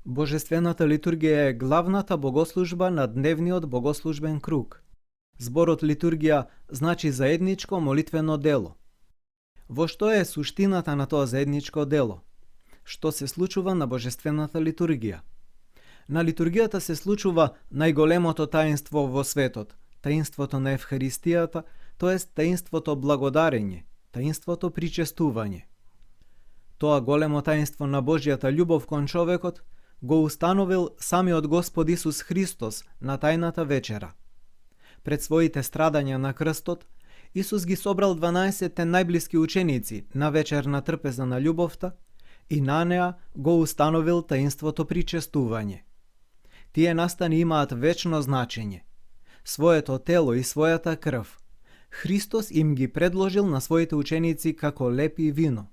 Божествената литургија е главната богослужба на дневниот богослужбен круг. Зборот литургија значи заедничко молитвено дело. Во што е суштината на тоа заедничко дело? Што се случува на божествената литургија? На литургијата се случува најголемото таинство во светот, таинството на Евхаристијата, тоест таинството благодарење, таинството причестување. Тоа големо таинство на Божјата љубов кон човекот го установил самиот Господ Исус Христос на тајната вечера. Пред своите страдања на крстот, Исус ги собрал 12 најблиски ученици на вечер на трпеза на љубовта и на неа го установил таинството причестување. Тие настани имаат вечно значење. Своето тело и својата крв Христос им ги предложил на своите ученици како лепи вино.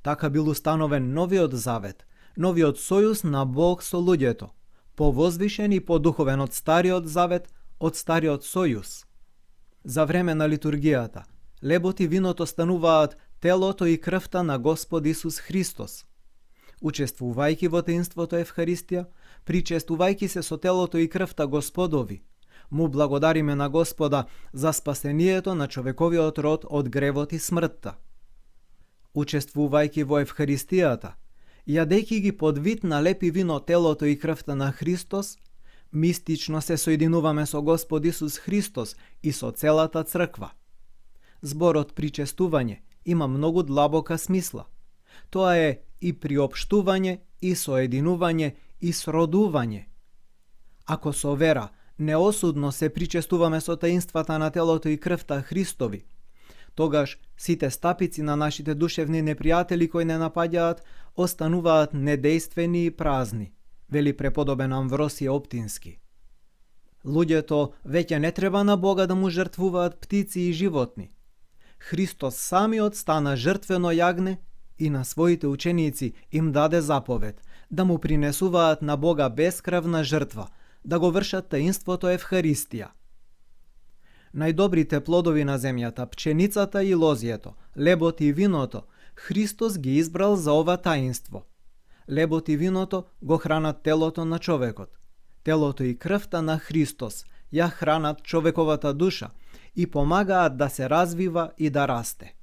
Така бил установен новиот завет, новиот сојуз на Бог со луѓето, повозвишен и подуховен од стариот завет, од стариот сојуз. За време на литургијата, лебот и виното стануваат телото и крвта на Господ Исус Христос. Учествувајќи во таинството Евхаристија, причестувајќи се со телото и крвта Господови, му благодариме на Господа за спасението на човековиот род од гревот и смртта. Учествувајќи во Евхаристијата, јадејќи ги под вид на лепи вино телото и крвта на Христос, мистично се соединуваме со Господ Исус Христос и со целата црква. Зборот причестување има многу длабока смисла. Тоа е и приопштување, и соединување, и сродување. Ако со вера неосудно се причестуваме со таинствата на телото и крвта Христови, тогаш сите стапици на нашите душевни непријатели кои не напаѓаат остануваат недејствени и празни, вели преподобен Амвросиј Оптински. Луѓето веќе не треба на Бога да му жртвуваат птици и животни. Христос самиот стана жртвено јагне и на своите ученици им даде заповед да му принесуваат на Бога бескрвна жртва, да го вршат таинството Евхаристија. Најдобрите плодови на земјата, пченицата и лозјето, лебот и виното, Христос ги избрал за ова таинство. Лебот и виното го хранат телото на човекот. Телото и крвта на Христос ја хранат човековата душа и помагаат да се развива и да расте.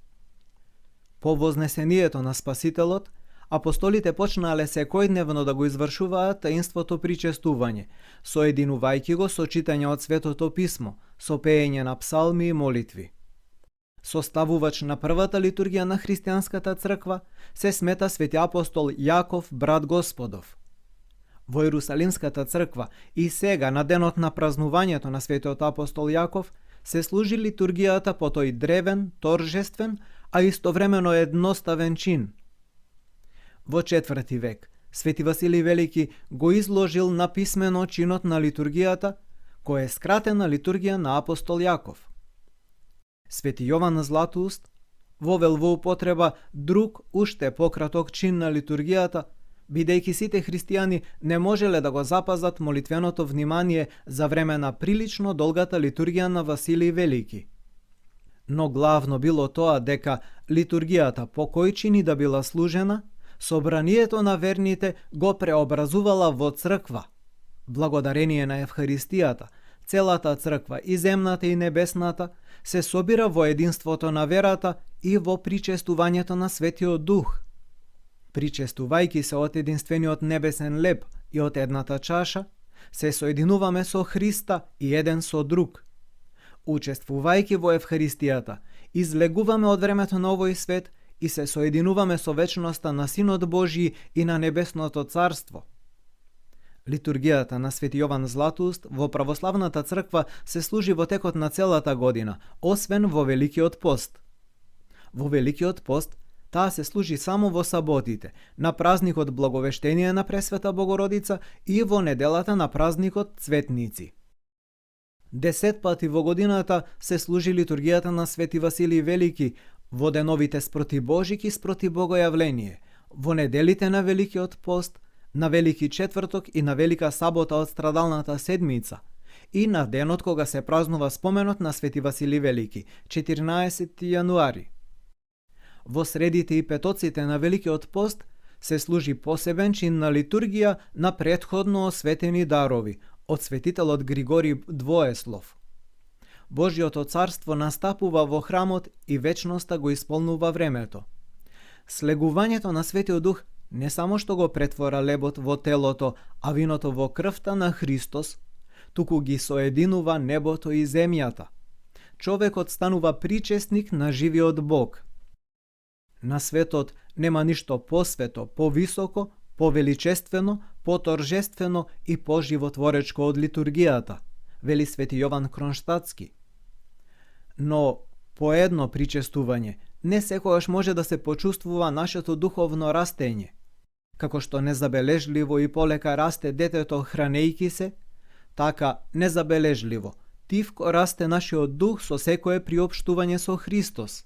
По вознесението на Спасителот, апостолите почнале секојдневно да го извршуваат таинството причестување, соединувајќи го со читање од Светото Писмо, со пеење на псалми и молитви. Составувач на првата литургија на христијанската црква се смета свети апостол Јаков, брат Господов. Во Ерусалимската црква и сега на денот на празнувањето на светиот апостол Јаков се служи литургијата по тој древен, торжествен, а истовремено едноставен чин. Во 4 век, свети Василий Велики го изложил на писмено чинот на литургијата, кој е скратена литургија на апостол Јаков. Свети Јован Златоуст вовел во употреба друг, уште пократок чин на литургијата, бидејќи сите христијани не можеле да го запазат молитвеното внимание за време на прилично долгата литургија на Василий Велики. Но главно било тоа дека литургијата по кој чини да била служена, собранието на верните го преобразувала во црква. Благодарение на Евхаристијата, целата црква, и земната и небесната, се собира во единството на верата и во причестувањето на Светиот Дух. Причестувајќи се од единствениот небесен леб и од едната чаша, се соединуваме со Христа и еден со друг. Учествувајќи во Евхаристијата, излегуваме од времето на овој свет и се соединуваме со вечноста на Синот Божји и на Небесното Царство. Литургијата на свети Јован Златоуст во православната црква се служи во текот на целата година, освен во Великиот пост. Во Великиот пост таа се служи само во саботите, на празникот Благовештение на Пресвета Богородица и во неделата на празникот Цветници. 10 пати во годината се служи литургијата на свети Василий Велики во деновите спроти Божик и спроти Богојавление, во неделите на Великиот пост, на Велики четврток и на Велика сабота од страдалната седмица и на денот кога се празнува споменот на свети Василий Велики, 14 јануари. Во средите и петоците на Великиот пост се служи посебен чин на литургија на претходно осветени дарови од светителот Григорий Двоеслов. Божјото царство настапува во храмот и вечноста го исполнува времето. Слегувањето на Светиот Дух не само што го претвора лебот во телото, а виното во крвта на Христос, туку ги соединува небото и земјата. Човекот станува причесник на живиот Бог. На светот нема ништо посвето, повисоко, повеличествено, поторжествено и поживотворечко од литургијата, вели Свети Јован Кронштадтски. Но по едно причестување не секогаш може да се почувствува нашето духовно растење. Како што незабележливо и полека расте детето хранејки се, така незабележливо, тивко расте нашиот дух со секое приопштување со Христос.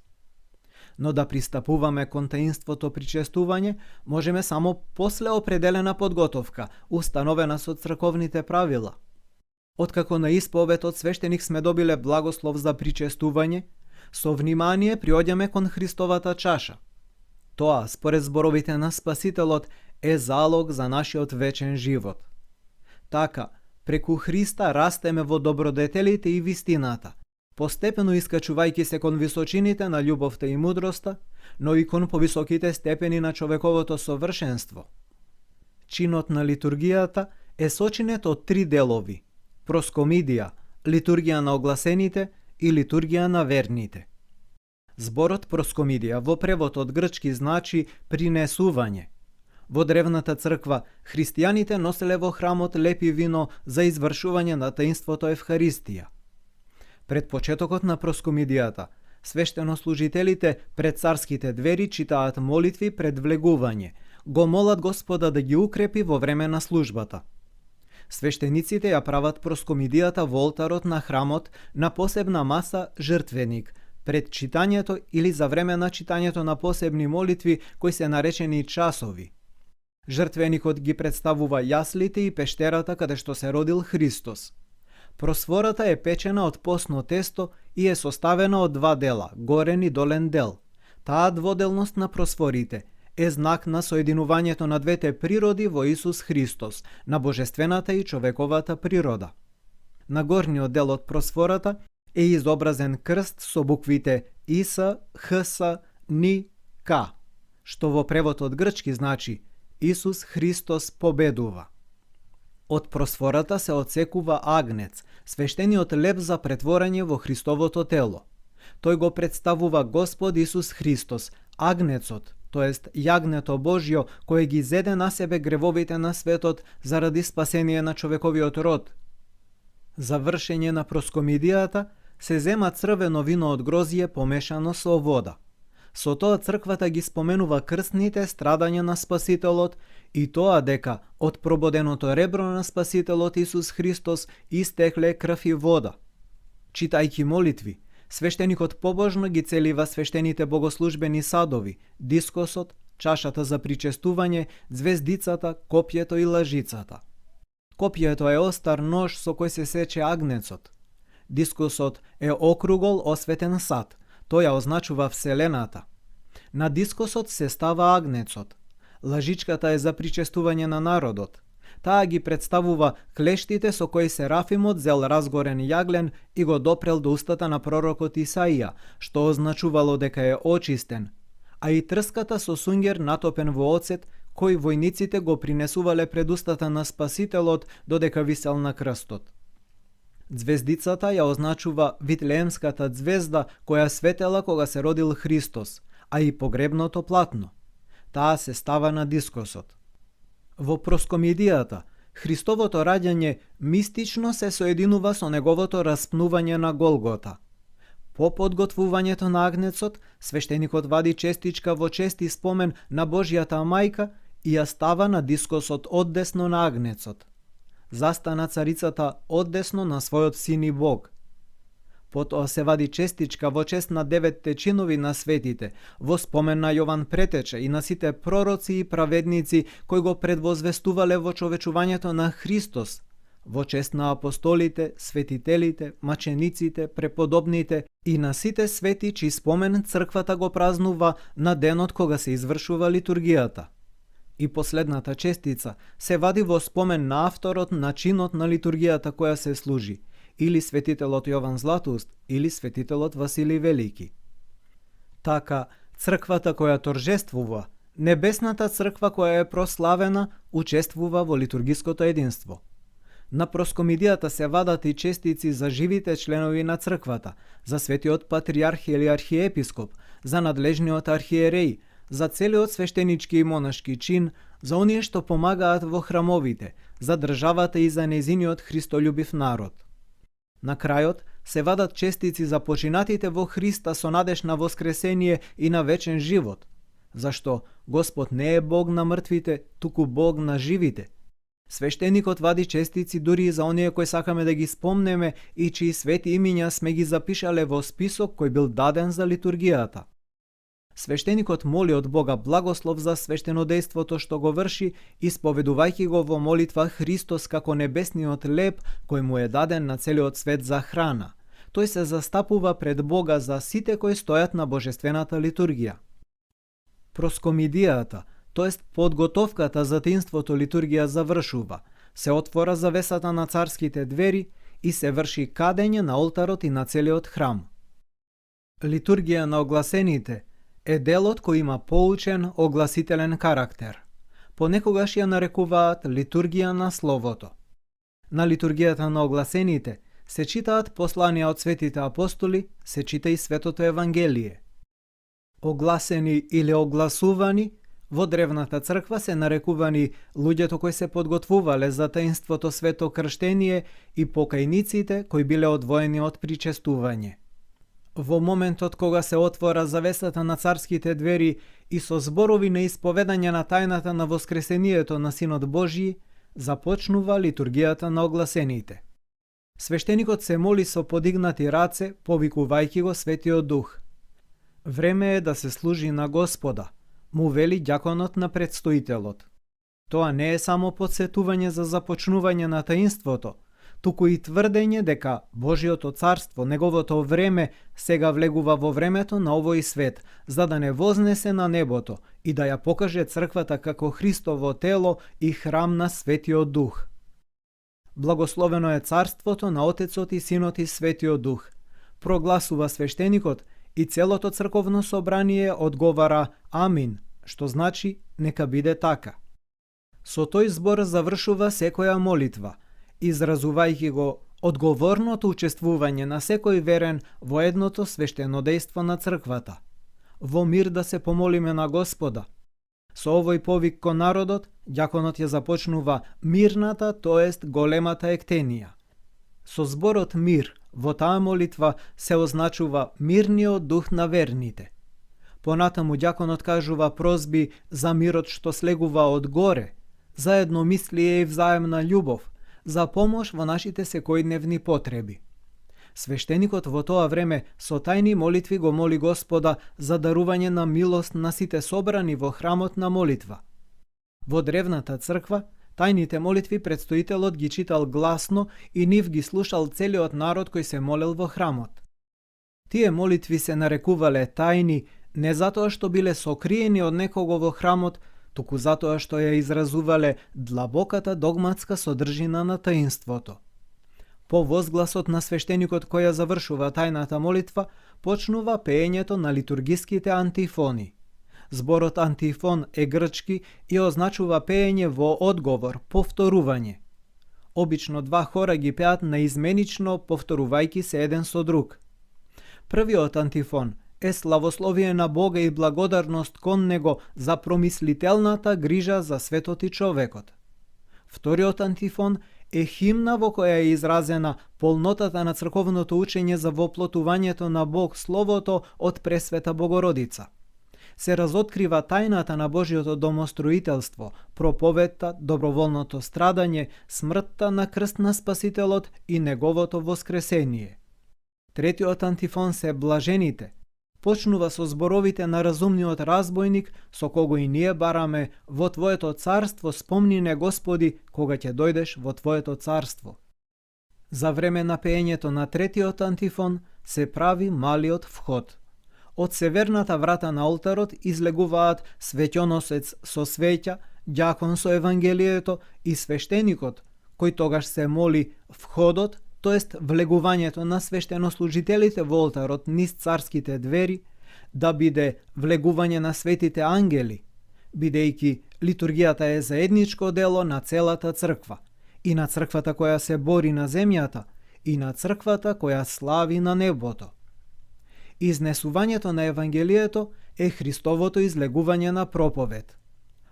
Но да пристапуваме кон таинството причестување, можеме само после определена подготовка, установена со црковните правила. Откако на исповедот свештеник сме добиле благослов за причестување, со внимание приоѓаме кон Христовата чаша. Тоа, според зборовите на Спасителот, е залог за нашиот вечен живот. Така, преку Христа растеме во добродетелите и вистината, постепено искачувајќи се кон височините на љубовта и мудроста, но и кон повисоките степени на човековото совршенство. Чинот на литургијата е сочинет од 3 делови: проскомидија, литургија на огласените и литургија на верните. Зборот проскомидија во превод од грчки значи принесување. Во древната црква христијаните носеле во храмот лепи вино за извршување на таинството Евхаристија. Пред почетокот на проскомидијата, свештенослужителите пред царските двери читаат молитви пред влегување, го молат Господа да ги укрепи во време на службата. Свештениците ја прават проскомидијата во олтарот на храмот на посебна маса жртвеник, пред читањето или за време на читањето на посебни молитви кои се наречени часови. Жртвеникот ги представува јаслите и пештерата каде што се родил Христос. Просвората е печена од постно тесто и е составена од 2 дела, горен и долен дел. Таа дводелност на просворите е знак на соединувањето на двете природи во Исус Христос, на божествената и човековата природа. На горниот дел од просвората е изобразен крст со буквите ИС, ХС, НИ, К, што во превод од грчки значи Исус Христос победува. Од просвората се отсекува агнец, свештениот леб за претворање во Христовото тело. Тој го представува Господ Исус Христос, агнецот, тоест јагнето Божјо, кое ги зеде на себе гревовите на светот заради спасение на човековиот род. За вршење на проскомидијата се зема црвено вино од грозје помешано со вода. Со тоа црквата ги споменува крстните страдања на Спасителот и тоа дека од прободеното ребро на Спасителот Исус Христос истекле крв и вода. Читајќи молитви, свештеникот побожно ги целива свештените богослужбени садови, дискосот, чашата за причестување, звездицата, копјето и лажицата. Копјето е остар нож со кој се сече агнецот. Дискосот е округол осветен сад, тој ја означува Вселената. На дискосот се става агнецот. Лажичката е за причестување на народот. Таа ги представува клештите со кои Серафимот зел разгорен јаглен и го допрел до устата на пророкот Исаија, што означувало дека е очистен, а и трската со сунгер натопен во оцет, кој војниците го принесувале пред устата на Спасителот додека висел на крстот. Звездицата ја означува Витлеемската звезда која светела кога се родил Христос, а и погребното платно. Таа се става на дискосот. Во проскомидијата, Христовото раѓање мистично се соединува со неговото распнување на Голгота. По подготвувањето на агнецот, свештеникот вади честичка во чести спомен на Божјата мајка и ја става на дискосот оддесно на агнецот. Застана царицата оддесно на својот син и Бог. Потоа се вади честичка во чест на 9 чинови на светите, во спомен на Јован Претече и на сите пророци и праведници кои го предвозвестувале во човечувањето на Христос, во чест на апостолите, светителите, мачениците, преподобните и на сите свети чиј спомен црквата го празнува на денот кога се извршува литургијата. И последната честица се вади во спомен на авторот на чинот на литургијата која се служи, или светителот Јован Златоуст, или светителот Василий Велики. Така, црквата која торжествува, небесната црква која е прославена, учествува во литургиското единство. На проскомидијата се вадат и честици за живите членови на црквата, за светиот патриарх или архиепископ, за надлежниот архиереј, за целиот свештенички и монашки чин, за оние што помагаат во храмовите, за државата и за незиниот христољубив народ. На крајот се вадат честици за починатите во Христа со надеж на воскресение и на вечен живот, зашто Господ не е Бог на мртвите, туку Бог на живите. Свештеникот вади честици дури и за оние кои сакаме да ги спомнеме и чии свети имиња сме ги запишале во список кој бил даден за литургијата. Свештеникот моли од Бога благослов за свештенодејството што го врши, исповедувајќи го во молитва Христос како небесниот леб кој му е даден на целиот свет за храна. Тој се застапува пред Бога за сите кои стојат на божествената литургија. Проскомидијата, тоест подготовката за таинството литургија завршува, се отвора завесата на царските двери и се врши кадење на олтарот и на целиот храм. Литургија на огласените е делот кој има поучен, огласителен карактер. Понекогаш ја нарекуваат литургија на словото. На литургијата на огласените се читаат посланија од светите апостоли, се чита и Светото Евангелие. Огласени или огласувани во древната црква се нарекувани луѓето кои се подготвувале за таинството свето крштение и покајниците кои биле одвоени од причестување. Во моментот кога се отвора завесата на царските двери и со зборови на исповедање на тајната на воскресението на Синот Божји, започнува литургијата на огласените. Свештеникот се моли со подигнати раце, повикувајќи го Светиот Дух. Време е да се служи на Господа, му вели ѓаконот на предстоителот. Тоа не е само подсетување за започнување на таинството, туку и тврдење дека Божиото царство, неговото време, сега влегува во времето на овој свет, за да не вознесе на небото и да ја покаже црквата како Христово тело и храм на Светиот Дух. Благословено е царството на Отецот и Синот и Светиот Дух, прогласува свештеникот и целото црковно собрание одговара Амин, што значи нека биде така. Со тој збор завршува секоја молитва, изразувајќи го одговорното учествување на секој верен во едното свештенодејство на црквата. Во мир да се помолиме на Господа. Со овој повик кон народот, ѓаконот ја започнува мирната, тоест големата ектенија. Со зборот мир во таа молитва се означува мирниот дух на верните. Понатаму ѓаконот кажува прозби за мирот што слегува од горе, за едномислие и взаемна љубов, за помош во нашите секојдневни потреби. Свештеникот во тоа време со тајни молитви го моли Господа за дарување на милост на сите собрани во храмот на молитва. Во древната црква, тајните молитви предстоителот ги читал гласно и нив ги слушал целиот народ кој се молел во храмот. Тие молитви се нарекувале тајни не затоа што биле сокриени од некого во храмот, туку затоа што ја изразувале длабоката догматска содржина на таинството. По возгласот на свештеникот кој ја завршува тајната молитва, почнува пеењето на литургиските антифони. Зборот антифон е грчки и означува пеење во одговор, повторување. Обично два хора ги пеат наизменично, повторувајќи се еден со друг. Првиот антифон е славословие на Бога и благодарност кон Него за промислителната грижа за светот и човекот. Вториот антифон е химна во која е изразена полнотата на црковното учење за воплотувањето на Бог Словото од Пресвета Богородица. Се разоткрива тајната на Божиото домостроителство, проповедта, доброволното страдање, смртта на крст на Спасителот и Неговото воскресение. Третиот антифон се блажените. Почнува со зборовите на разумниот разбойник, со кого и ние бараме: во Твоето царство спомни не, Господи, кога ќе дојдеш во Твоето царство. За време на пеењето на третиот антифон се прави малиот вход. Од северната врата на олтарот излегуваат светјоносец со свеќа, ѓакон со Евангелието и свештеникот, кој тогаш се моли входот, тоест влегувањето на свештенослужителите во олтарот низ царските двери, да биде влегување на светите ангели, бидејќи литургијата е заедничко дело на целата црква, и на црквата која се бори на земјата, и на црквата која слави на небото. Изнесувањето на Евангелието е Христовото излегување на проповед.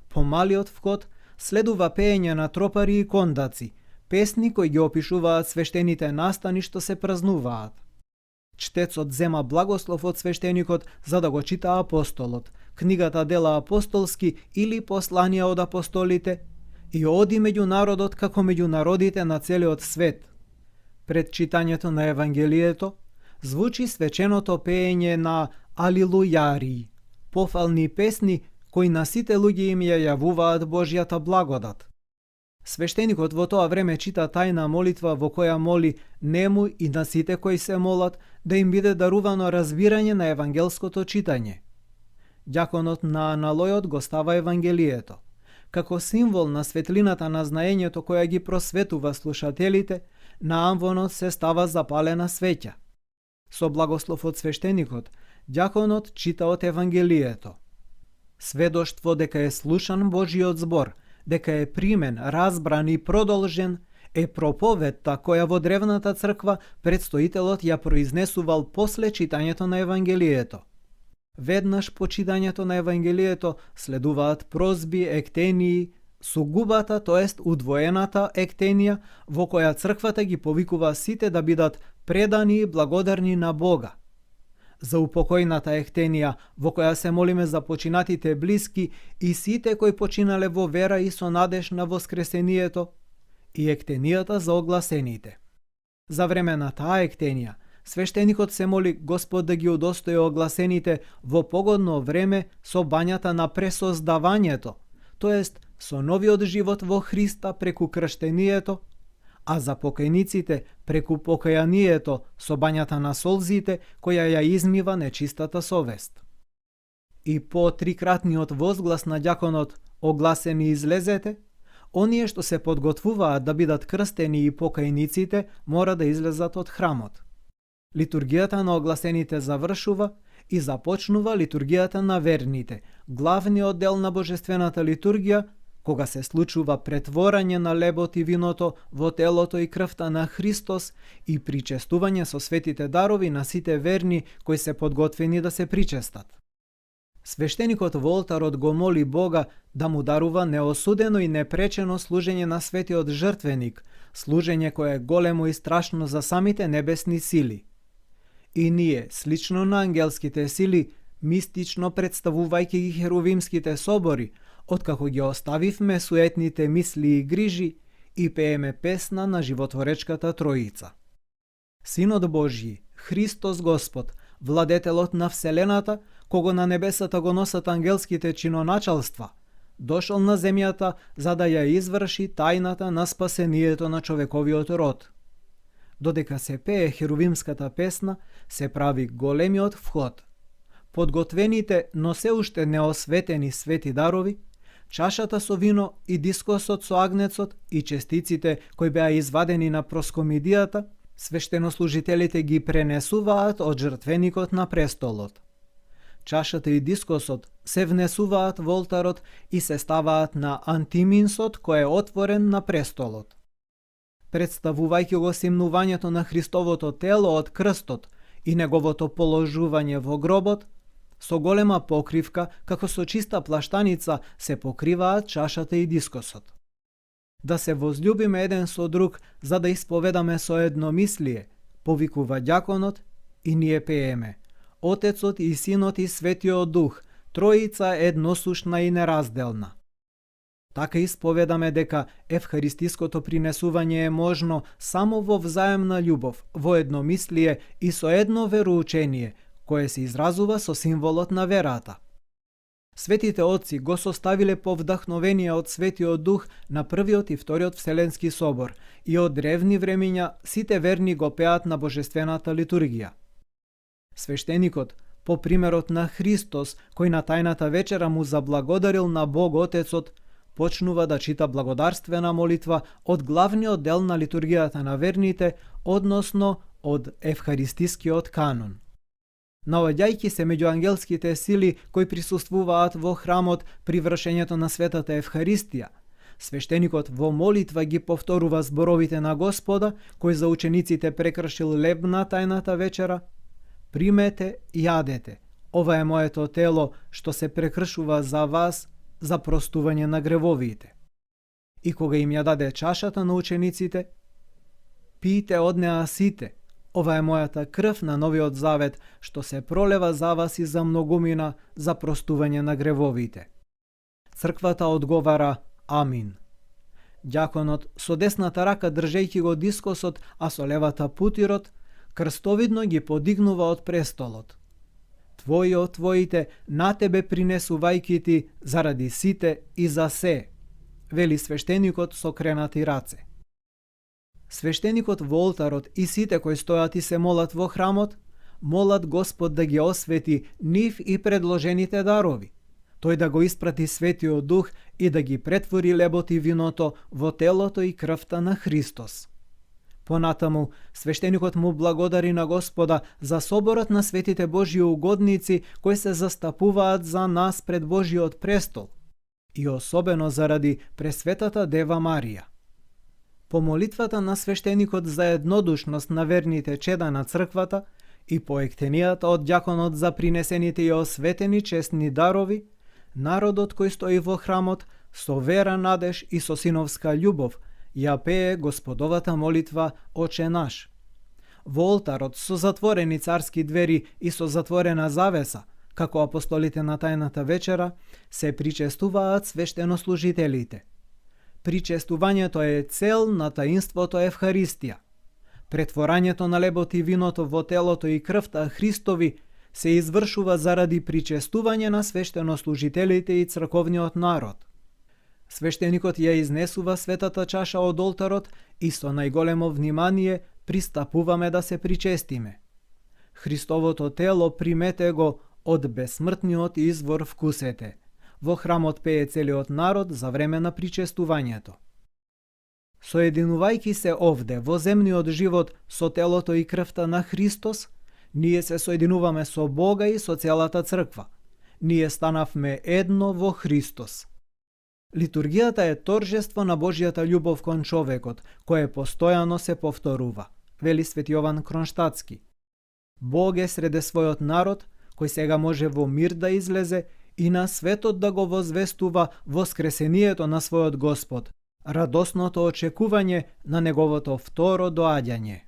По малиот вход следува пеење на тропари и кондаци, песни кои ги опишуваат свештените настани што се празнуваат. Чтецот зема благослов од свештеникот за да го чита апостолот, книгата Дела апостолски или посланија од апостолите, и оди меѓу народот како меѓу народите на целиот свет. Пред читањето на Евангелието звучи свеченото пеење на алилујари, пофални песни кои на сите луѓе им ја јавуваат Божјата благодат. Свештеникот во тоа време чита тајна молитва во која моли нему и на сите кои се молат да им биде дарувано разбирање на евангелското читање. Ѓаконот на аналојот го става Евангелието, како символ на светлината на знаењето која ги просветува слушателите, на амвонот се става запалена свеќа. Со благослов од свештеникот, ѓаконот чита од Евангелието. Сведоштво дека е слушан Божиот збор, дека е примен, разбран и продолжен, е проповедта која во древната црква предстоителот ја произнесувал после читањето на Евангелието. Веднаш по читањето на Евангелието следуваат прозби, ектении, сугубата, тоест удвоената ектенија, во која црквата ги повикува сите да бидат предани и благодарни на Бога. За упокојната ектенија, во која се молиме за починатите блиски и сите кои починале во вера и со надеж на воскресението, и ектенијата за огласените. За време на таа ектенија, свештеникот се моли Господ да ги удостои огласените во погодно време со бањата на пресоздавањето, тоест со новиот живот во Христа преку крштението, а за покајниците преку покајанието со бањата на солзите која ја измива нечистата совест. И по трикратниот возглас на ѓаконот огласени излезете, оние што се подготвуваат да бидат крстени и покајниците мора да излезат од храмот. Литургијата на огласените завршува и започнува литургијата на верните, главниот дел на божествената литургија, кога се случува претворање на лебот и виното во телото и крвта на Христос и причестување со светите дарови на сите верни кои се подготвени да се причестат. Свештеникот во олтарот го моли Бога да му дарува неосудено и непречено служење на светиот жртвеник, служење кое е големо и страшно за самите небесни сили. И ние, слично на ангелските сили, мистично представувајќи ги херувимските собори, откако ги оставивме суетните мисли и грижи и пееме песна на животворечката Троица. Синот Божји, Христос Господ, владетелот на Вселената, кого на небесата го носат ангелските чиноначалства, дошол на земјата за да ја изврши тајната на спасението на човековиот род. Додека се пее херувимската песна, се прави големиот вход. Подготвените, но се уште неосветени свети дарови, чашата со вино и дискосот со агнецот и честиците кои беа извадени на проскомидијата, свештенослужителите ги пренесуваат од жртвеникот на престолот. Чашата и дискосот се внесуваат во олтарот и се ставаат на антиминсот кој е отворен на престолот. Представувајќи го симнувањето на Христовото тело од крстот и неговото положување во гробот, со голема покривка, како со чиста плаштаница, се покриваат чашата и дискосот. Да се возлюбиме еден со друг, за да исповедаме со едномислие, повикува ѓаконот и ние пееме: Отецот и Синот и Светиот Дух, Троица едносушна и неразделна. Така исповедаме дека евхаристиското принесување е можно само во взаемна љубов, во едномислие и со едно вероучение, кое се изразува со символот на верата. Светите отци го составиле по вдахновение од Светиот Дух на првиот и вториот Вселенски собор и од древни времиња сите верни го пеат на божествената литургија. Свештеникот, по примерот на Христос, кој на тајната вечера му заблагодарил на Бог Отецот, почнува да чита благодарствена молитва од главниот дел на литургијата на верните, односно од евхаристискиот канон. Наоѓајќи се меѓу ангелските сили кои присуствуваат во храмот при вршењето на светата Евхаристија, свештеникот во молитва ги повторува зборовите на Господа, кој за учениците прекршил леб на тајната вечера: примете и јадете, ова е моето тело што се прекршува за вас за простување на гревовите. И кога им ја даде чашата на учениците: пијте од неа сите, ова е мојата крв на новиот завет, што се пролева за вас и за многумина за простување на гревовите. Црквата одговара: Амин. Ѓаконот со десната рака држејќи го дискосот, а со левата путирот, крстовидно ги подигнува од престолот. Твои од твоите на тебе принесувајќи ти заради сите и за се, вели свештеникот со кренати раце. Свештеникот во олтарот и сите кои стојат и се молат во храмот, молат Господ да ги освети нив и предложените дарови, тој да го испрати Светиот Дух и да ги претвори лебот и виното во телото и крвта на Христос. Понатаму, свештеникот му благодари на Господа за соборот на светите Божји угодници кои се застапуваат за нас пред Божјиот престол и особено заради Пресветата Дева Марија. По молитвата на свештеникот за еднодушност на верните чеда на црквата и по ектенијата од ѓаконот за принесените и осветени честни дарови, народот кој стои во храмот со вера, надеж и со синовска љубов ја пее Господовата молитва Оче наш. Во олтарот со затворени царски двери и со затворена завеса, како апостолите на тајната вечера, се причестуваат свештенослужителите. Причестувањето е цел на таинството Евхаристија. Претворањето на лебот и виното во телото и крвта Христови се извршува заради причестување на свештенослужителите и црковниот народ. Свештеникот ја изнесува светата чаша од олтарот и со најголемо внимание пристапуваме да се причестиме. Христовото тело примете го од безсмртниот извор вкусете. Во храмот пее целиот народ за време на причестувањето. Соединувајќи се овде во земниот живот со телото и крвта на Христос, ние се соединуваме со Бога и со целата црква. Ние станавме едно во Христос. Литургијата е торжество на Божјата љубов кон човекот, кое постојано се повторува, вели Свети Јован Кронштадски. Бог е среде својот народ, кој сега може во мир да излезе и на светот да го возвестува воскресението на својот Господ, радосното очекување на неговото второ доаѓање.